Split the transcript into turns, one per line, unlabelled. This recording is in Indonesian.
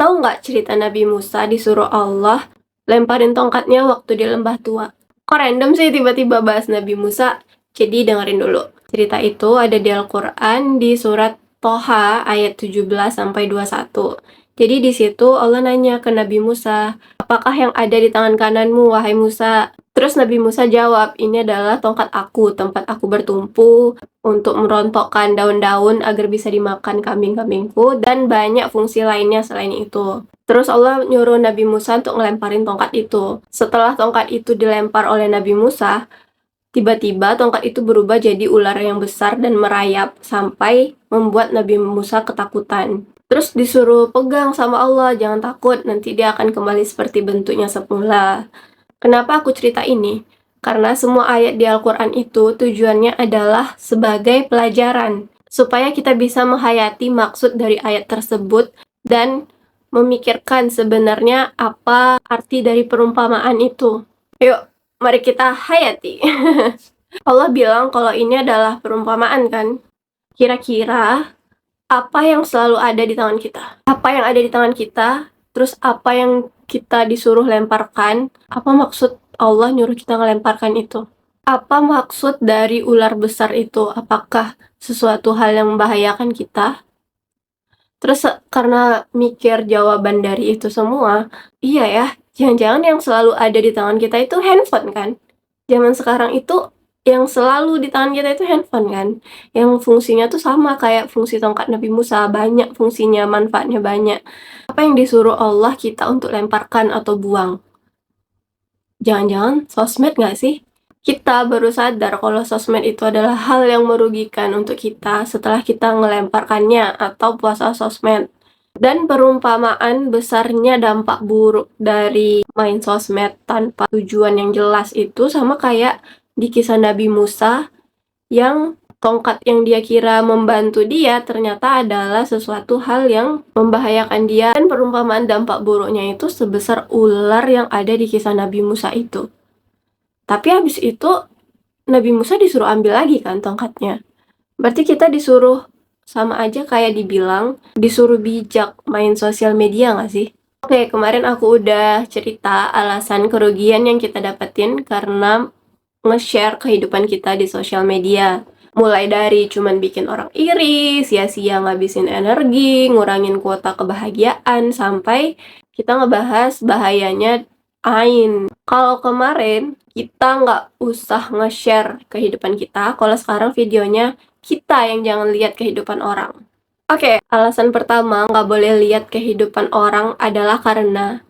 Tahu nggak cerita Nabi Musa disuruh Allah lemparin tongkatnya waktu di lembah tua? Kok random sih tiba-tiba bahas Nabi Musa? Jadi dengerin dulu. Cerita itu ada di Al-Quran di surat Toha ayat 17-21. Jadi di situ Allah nanya ke Nabi Musa, apakah yang ada di tangan kananmu, wahai Musa? Terus Nabi Musa jawab, ini adalah tongkat aku, tempat aku bertumpu untuk merontokkan daun-daun agar bisa dimakan kambing-kambingku, dan banyak fungsi lainnya selain itu. Terus Allah nyuruh Nabi Musa untuk ngelemparin tongkat itu. Setelah tongkat itu dilempar oleh Nabi Musa, tiba-tiba tongkat itu berubah jadi ular yang besar dan merayap sampai membuat Nabi Musa ketakutan. Terus disuruh pegang sama Allah, jangan takut, nanti dia akan kembali seperti bentuknya semula. Kenapa aku cerita ini? Karena semua ayat di Al-Quran itu tujuannya adalah sebagai pelajaran, supaya kita bisa menghayati maksud dari ayat tersebut dan memikirkan sebenarnya apa arti dari perumpamaan itu. Yuk, mari kita hayati. Allah bilang kalau ini adalah perumpamaan kan? Kira-kira apa yang selalu ada di tangan kita? Apa yang ada di tangan kita? Terus apa yang kita disuruh lemparkan? Apa maksud Allah nyuruh kita ngelemparkan itu? Apa maksud dari ular besar itu? Apakah sesuatu hal yang membahayakan kita? Terus karena mikir jawaban dari itu semua, iya ya, jangan-jangan yang selalu ada di tangan kita itu handphone kan? Zaman sekarang itu yang selalu di tangan kita itu handphone kan? Yang fungsinya tuh sama kayak fungsi tongkat Nabi Musa, banyak fungsinya, manfaatnya banyak. Apa yang disuruh Allah kita untuk lemparkan atau buang? Jangan-jangan sosmed nggak sih? Kita baru sadar kalau sosmed itu adalah hal yang merugikan untuk kita setelah kita ngelemparkannya atau puasa sosmed. Dan perumpamaan besarnya dampak buruk dari main sosmed tanpa tujuan yang jelas itu sama kayak di kisah Nabi Musa yang tongkat yang dia kira membantu dia ternyata adalah sesuatu hal yang membahayakan dia. Dan perumpamaan dampak buruknya itu sebesar ular yang ada di kisah Nabi Musa itu. Tapi habis itu Nabi Musa disuruh ambil lagi kan tongkatnya. Berarti kita disuruh sama aja kayak dibilang disuruh bijak main sosial media nggak sih? Oke, kemarin aku udah cerita alasan kerugian yang kita dapetin karena nge-share kehidupan kita di sosial media. Mulai dari cuman bikin orang iri, sia-sia ngabisin energi, ngurangin kuota kebahagiaan, sampai kita ngebahas bahayanya Ain. Kalau kemarin kita nggak usah nge-share kehidupan kita, kalau sekarang videonya kita yang jangan lihat kehidupan orang. Oke, alasan pertama nggak boleh lihat kehidupan orang adalah karena